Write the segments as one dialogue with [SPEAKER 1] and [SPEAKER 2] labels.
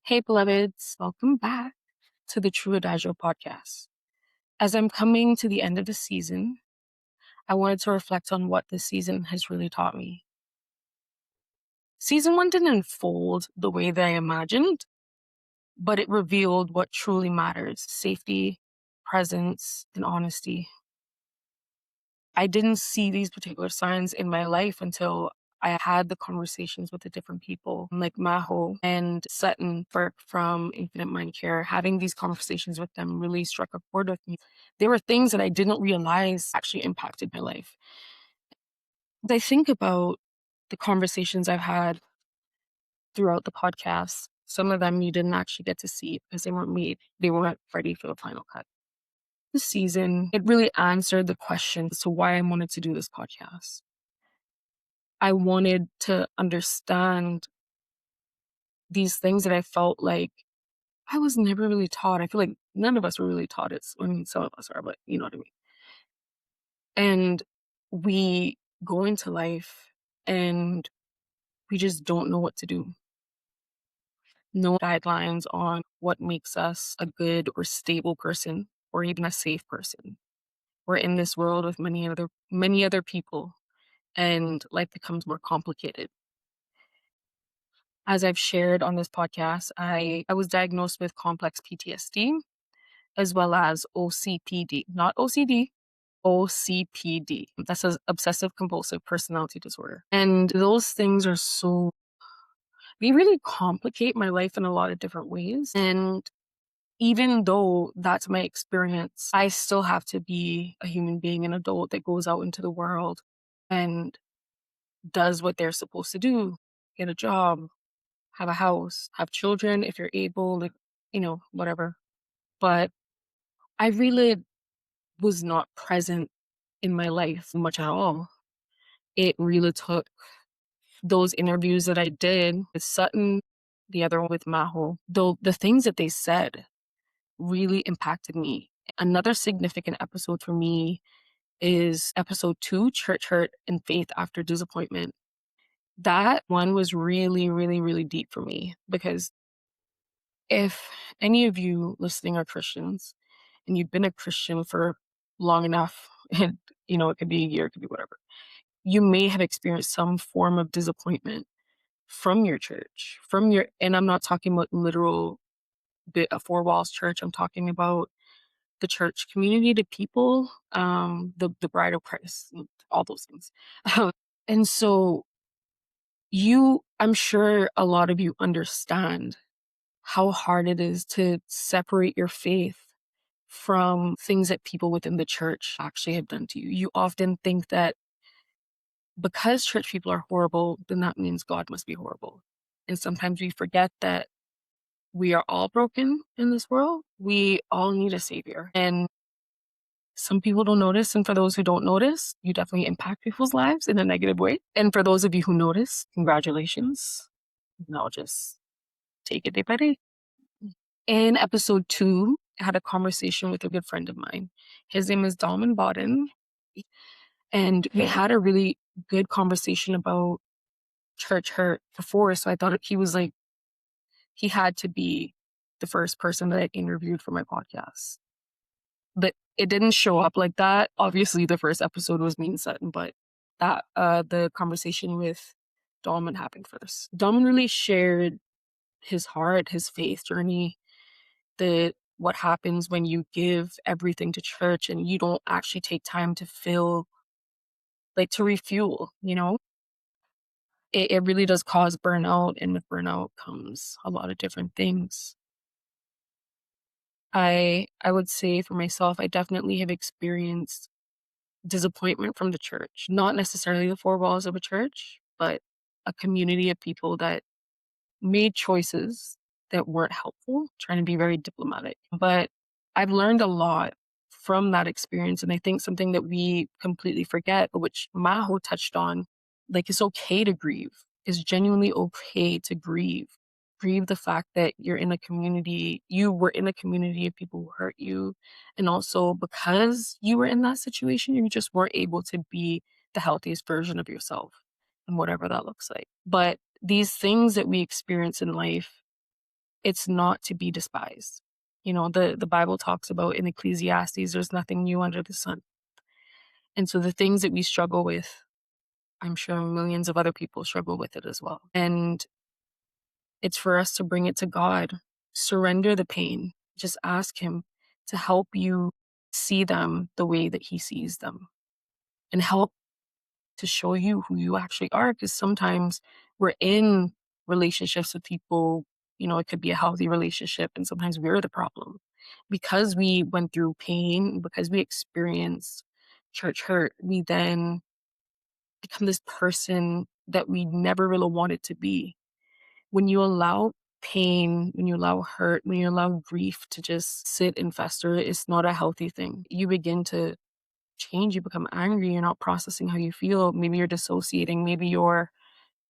[SPEAKER 1] Hey, beloveds, welcome back to the True Adagio Podcast. As I'm coming to the end of the season, I wanted to reflect on what this season has really taught me. Season 1 didn't unfold the way that I imagined, but it revealed what truly matters: safety, presence, and honesty. I didn't see these particular signs in my life until I had the conversations with the different people like Maho and Sutton Burke from Infinite Mind Care. Having these conversations with them really struck a chord with me. There were things that I didn't realize actually impacted my life. As I think about the conversations I've had throughout the podcast, some of them you didn't actually get to see because they weren't made. They weren't ready for the final cut. This season, it really answered the question as to why I wanted to do this podcast. I wanted to understand these things that I felt like I was never really taught. I feel like none of us were really taught it. I mean, some of us are, but you know what I mean. And we go into life and we just don't know what to do. No guidelines on what makes us a good or stable person or even a safe person. We're in this world with many other people, and life becomes more complicated. As I've shared on this podcast, I was diagnosed with complex PTSD as well as OCPD, not OCD, OCPD. That's an obsessive compulsive personality disorder. And those things they really complicate my life in a lot of different ways. And even though that's my experience, I still have to be a human being, an adult that goes out into the world and does what they're supposed to do: get a job, have a house, have children if you're able, like, whatever. But I really was not present in my life much at all. It really took those interviews that I did with Sutton, the other one with Maho, though the things that they said really impacted me. Another significant episode for me is episode 2, Church Hurt and Faith After Disappointment. That one was really, really, really deep for me because if any of you listening are Christians and you've been a Christian for long enough, and it could be a year, it could be whatever, you may have experienced some form of disappointment from your church, and I'm not talking about literal bit of four walls church. I'm talking about the church community, the people, the bride of Christ, all those things. And so I'm sure a lot of you understand how hard it is to separate your faith from things that people within the church actually have done to you. You often think that because church people are horrible, then that means God must be horrible. And sometimes we forget that we are all broken in this world. We all need a savior. And some people don't notice. And for those who don't notice, you definitely impact people's lives in a negative way. And for those of you who notice, congratulations. And I'll just take it day by day. In episode 2, I had a conversation with a good friend of mine. His name is Dalman Bodden. And we had a really good conversation about church hurt before. So I thought he had to be the first person that I interviewed for my podcast. But it didn't show up like that. Obviously, the first episode was me and Sutton, but the conversation with Dalman happened first. Dalman really shared his heart, his faith journey, what happens when you give everything to church and you don't actually take time to to refuel, It really does cause burnout, and with burnout comes a lot of different things. I would say for myself, I definitely have experienced disappointment from the church, not necessarily the four walls of a church, but a community of people that made choices that weren't helpful, trying to be very diplomatic. But I've learned a lot from that experience. And I think something that we completely forget, which Maho touched on, like, it's okay to grieve. It's genuinely okay to grieve. Grieve the fact that you were in a community of people who hurt you. And also because you were in that situation, you just weren't able to be the healthiest version of yourself and whatever that looks like. But these things that we experience in life, it's not to be despised. You know, the Bible talks about in Ecclesiastes, there's nothing new under the sun. And so the things that we struggle with, I'm sure millions of other people struggle with it as well. And it's for us to bring it to God, surrender the pain, just ask Him to help you see them the way that He sees them and help to show you who you actually are. Because sometimes we're in relationships with people, you know, it could be a healthy relationship, and sometimes we're the problem. Because we went through pain, because we experienced church hurt, we then become this person that we never really wanted to be. When you allow pain, when you allow hurt, when you allow grief to just sit and fester, it's not a healthy thing. You begin to change, you become angry, you're not processing how you feel. Maybe you're dissociating, maybe you're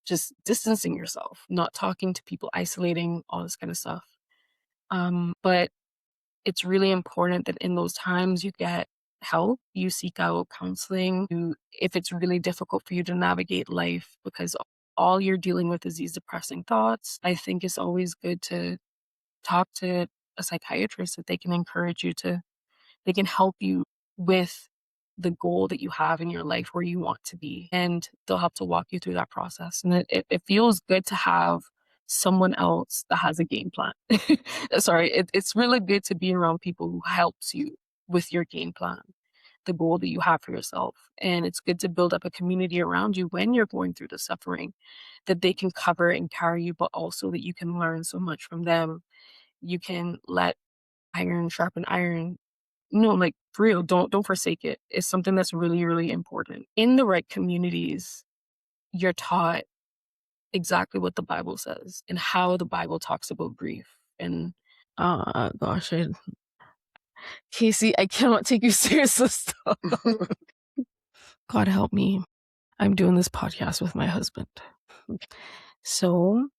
[SPEAKER 1] just distancing yourself, not talking to people, isolating, all this kind of stuff. But it's really important that in those times you get help, you seek out counseling, if it's really difficult for you to navigate life because all you're dealing with is these depressing thoughts, I think it's always good to talk to a psychiatrist that they can encourage you to, they can help you with the goal that you have in your life where you want to be. And they'll help to walk you through that process. And it feels good to have someone else that has a game plan. Sorry, it's really good to be around people who helps you with your game plan, the goal that you have for yourself. And it's good to build up a community around you when you're going through the suffering that they can cover and carry you, but also that you can learn so much from them. You can let iron sharpen iron. No, like for real, don't forsake it. It's something that's really, really important. In the right communities, you're taught exactly what the Bible says and how the Bible talks about grief. And gosh, Kasey, I cannot take you seriously. Stop. God help me. I'm doing this podcast with my husband. So,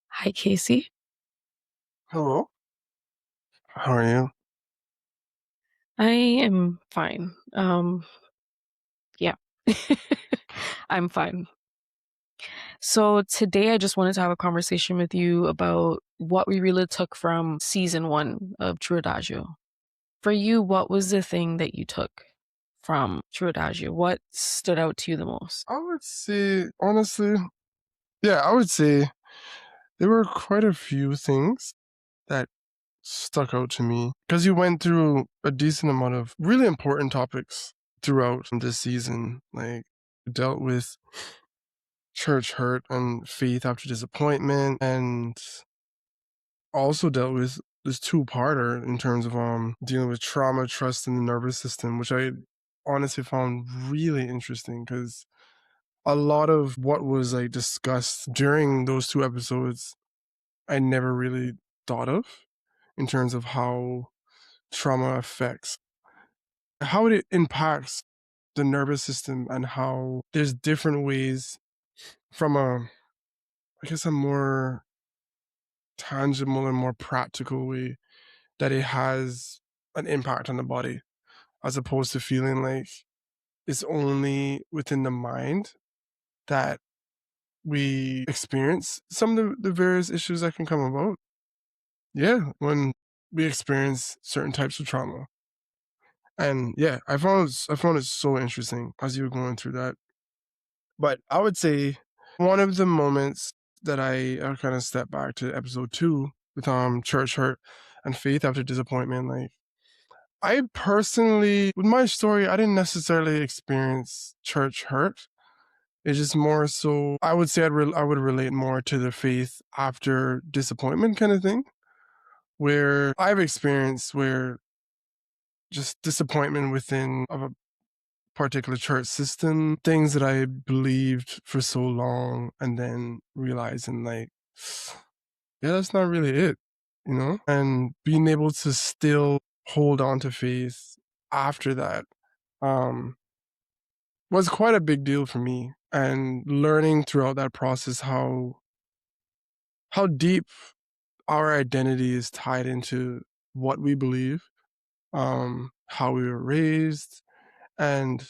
[SPEAKER 1] hi, Kasey.
[SPEAKER 2] Hello. How are you?
[SPEAKER 1] I am fine. Yeah, I'm fine. So today I just wanted to have a conversation with you about what we really took from season 1 of True Adagio. For you, what was the thing that you took from True Adagio? What stood out to you the most?
[SPEAKER 2] I would say, honestly, I would say there were quite a few things that stuck out to me because you went through a decent amount of really important topics throughout this season. Like, you dealt with church hurt and faith after disappointment, and also dealt with this two-parter in terms of dealing with trauma, trust, and the nervous system, which I honestly found really interesting because a lot of what was like discussed during those two episodes I never really thought of in terms of how trauma affects, how it impacts the nervous system, and how there's different ways from a more tangible and more practical way that it has an impact on the body, as opposed to feeling like it's only within the mind that we experience some of the various issues that can come about. Yeah, when we experience certain types of trauma. And yeah, I found it so interesting as you were going through that. But I would say one of the moments that I kind of stepped back to episode 2 with church hurt and faith after disappointment. Like, I personally, with my story, I didn't necessarily experience church hurt. It's just more so, I would say I would relate more to the faith after disappointment kind of thing, where I've experienced where just disappointment within of a particular church system, things that I believed for so long, and then realizing like, yeah, that's not really it, you know? And being able to still hold on to faith after that was quite a big deal for me. And learning throughout that process how deep our identity is tied into what we believe, how we were raised. And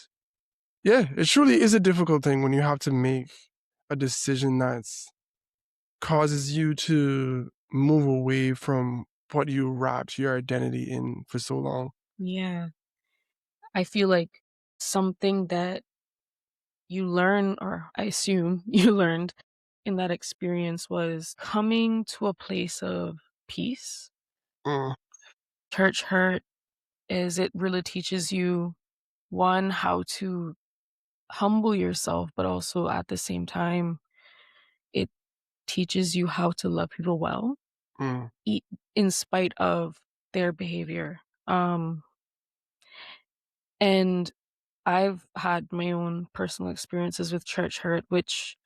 [SPEAKER 2] yeah, it truly is a difficult thing when you have to make a decision that's causes you to move away from what you wrapped your identity in for so long?
[SPEAKER 1] Yeah. I feel like something that you learn, or I assume you learned in that experience, was coming to a place of peace.
[SPEAKER 2] Mm,
[SPEAKER 1] Church hurt is it really teaches you, one, how to humble yourself, but also at the same time, it teaches you how to love people well,
[SPEAKER 2] mm,
[SPEAKER 1] e- in spite of their behavior. And I've had my own personal experiences with church hurt, which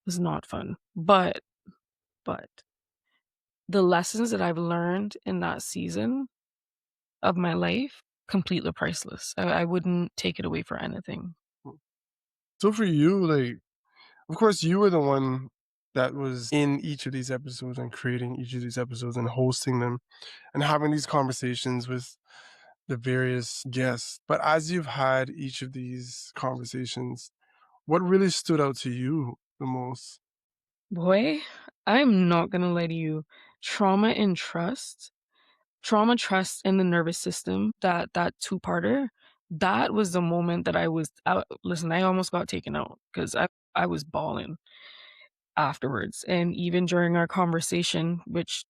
[SPEAKER 1] was not fun. But the lessons that I've learned in that season of my life, completely priceless. I wouldn't take it away for anything.
[SPEAKER 2] mm. So for you, like, of course, you were the one that was in each of these episodes and creating each of these episodes and hosting them and having these conversations with the various guests. But as you've had each of these conversations, what really stood out to you the most?
[SPEAKER 1] Boy, I'm not gonna lie to you. Trauma and trust, trauma, trust, and the nervous system, that two-parter, that was the moment that I was out. Listen, I almost got taken out because I was bawling afterwards. And even during our conversation, which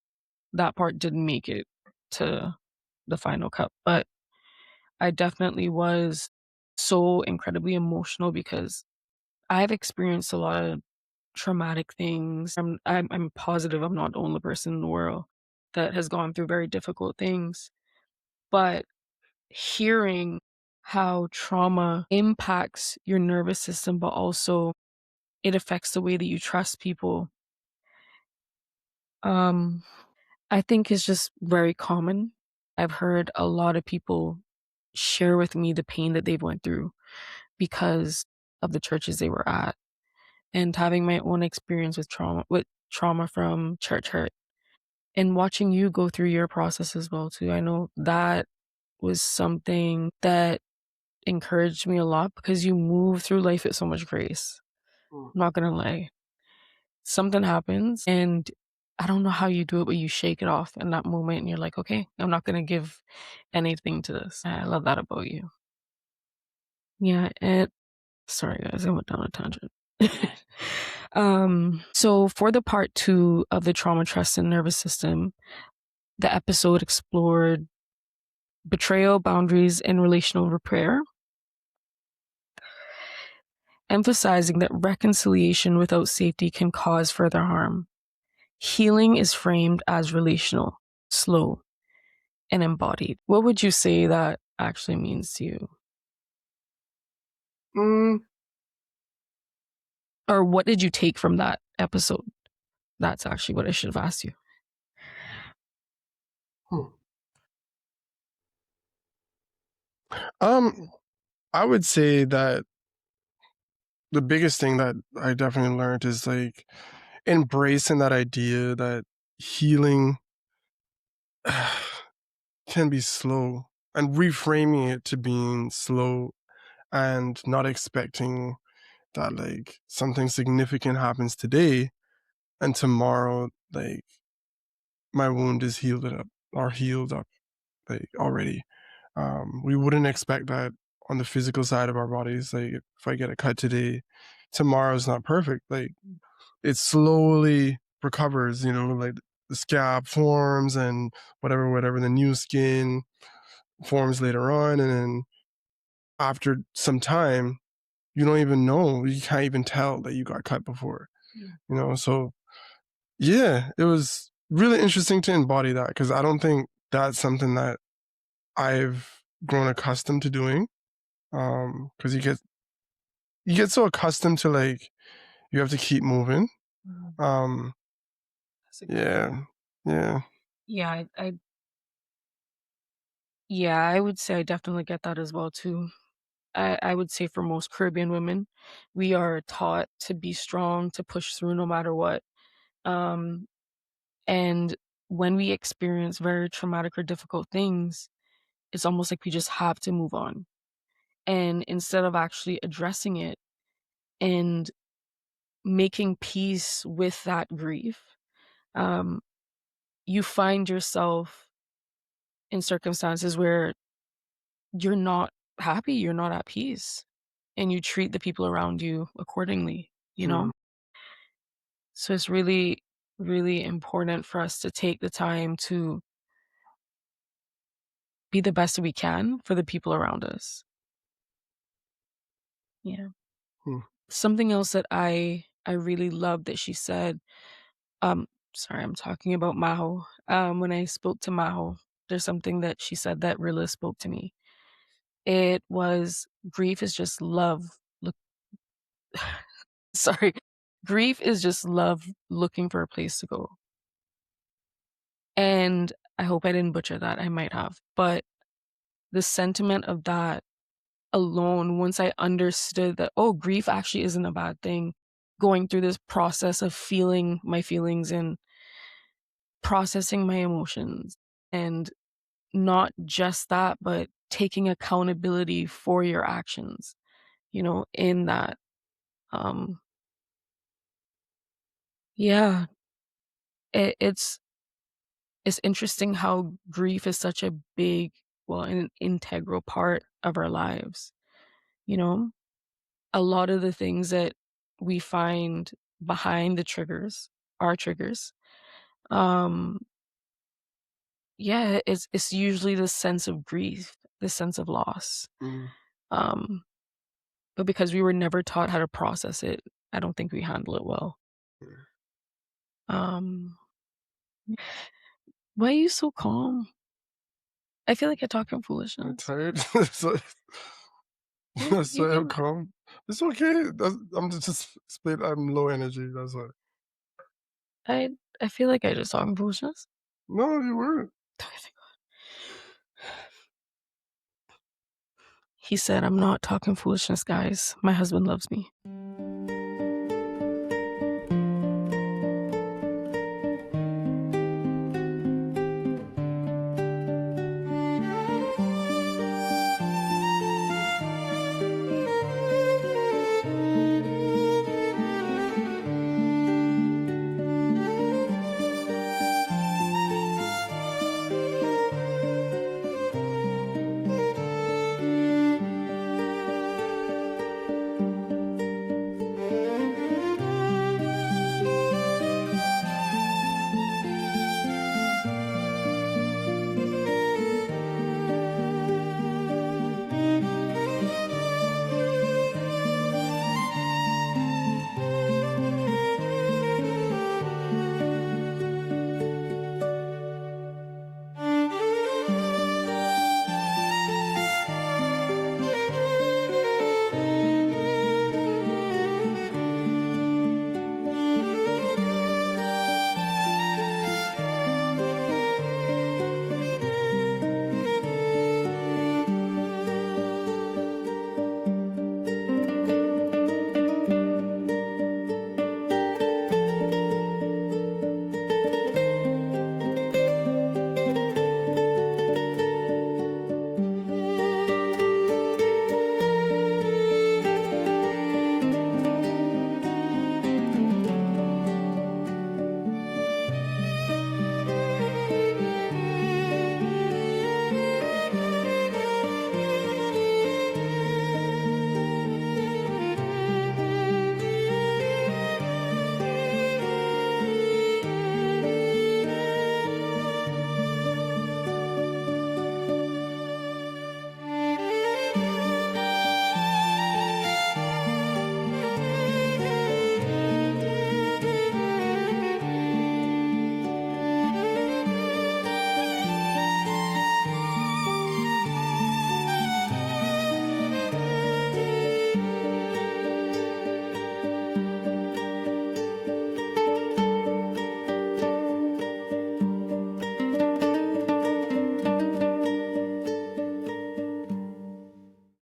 [SPEAKER 1] that part didn't make it to the final cup, but I definitely was so incredibly emotional because I've experienced a lot of traumatic things. I'm positive I'm not the only person in the world that has gone through very difficult things, but hearing how trauma impacts your nervous system, but also it affects the way that you trust people, um, I think is just very common. I've heard a lot of people share with me the pain that they've went through because of the churches they were at, and having my own experience with trauma from church hurt, and watching you go through your process as well too. I know that was something that encouraged me a lot because you move through life with so much grace.
[SPEAKER 2] Mm.
[SPEAKER 1] I'm not gonna lie. Something happens and I don't know how you do it, but you shake it off in that moment and you're like, okay, I'm not gonna give anything to this. I love that about you. Yeah, and sorry guys, I went down a tangent. So for the part two of the trauma, trust, and nervous system, the episode explored betrayal, boundaries, and relational repair, emphasizing that reconciliation without safety can cause further harm. Healing is framed as relational, slow, and embodied. What would you say that actually means to you?
[SPEAKER 2] Mm,
[SPEAKER 1] Or what did you take from that episode? That's actually what I should have asked you.
[SPEAKER 2] hmm. Um, I would say that the biggest thing that I definitely learned is like embracing that idea that healing can be slow and reframing it to being slow and not expecting that like something significant happens today and tomorrow like my wound is healed up like already. We wouldn't expect that on the physical side of our bodies. Like if I get a cut today, tomorrow's not perfect. Like it slowly recovers, like the scab forms and whatever, the new skin forms later on. And then after some time, you don't even know, you can't even tell that you got cut before, So yeah, it was really interesting to embody that because I don't think that's something that I've grown accustomed to doing. Because you get so accustomed to like you have to keep moving.
[SPEAKER 1] Mm,
[SPEAKER 2] Um,
[SPEAKER 1] that's a good.
[SPEAKER 2] yeah, yeah.
[SPEAKER 1] Yeah, yeah, I would say I definitely get that as well too. I would say for most Caribbean women, we are taught to be strong, to push through no matter what. Um, and when we experience very traumatic or difficult things, it's almost like we just have to move on. And instead of actually addressing it and making peace with that grief, um, you find yourself in circumstances where you're not happy, you're not at peace, and you treat the people around you accordingly, you
[SPEAKER 2] Mm,
[SPEAKER 1] know? So it's really, really important for us to take the time to be the best we can for the people around us. Yeah.
[SPEAKER 2] mm,
[SPEAKER 1] Something else that I really love that she said, um, sorry, I'm talking about Maho. When I spoke to Maho, there's something that she said that really spoke to me. It was grief is just love. Look, sorry. Grief is just love looking for a place to go. And I hope I didn't butcher that. I might have. But the sentiment of that alone, once I understood that, oh, grief actually isn't a bad thing, going through this process of feeling my feelings and processing my emotions, and not just that, but taking accountability for your actions, in that. Um, yeah, it's interesting how grief is such a big, well, an integral part of our lives. You know, a lot of the things that we find behind the triggers are triggers. Um, yeah, it's usually the sense of grief, the sense of loss.
[SPEAKER 2] mm,
[SPEAKER 1] Um, but because we were never taught how to process it, I don't think we handle it well.
[SPEAKER 2] mm.
[SPEAKER 1] Um, why are you so calm? I feel like you're talking
[SPEAKER 2] I'm
[SPEAKER 1] foolishness.
[SPEAKER 2] tired. So that's
[SPEAKER 1] You
[SPEAKER 2] why I'm
[SPEAKER 1] can.
[SPEAKER 2] calm. It's okay. I'm just explain. I'm low energy. That's why.
[SPEAKER 1] I I feel like I just talking foolishness.
[SPEAKER 2] No, you weren't.
[SPEAKER 1] He said, "I'm not talking foolishness, guys. My husband loves me."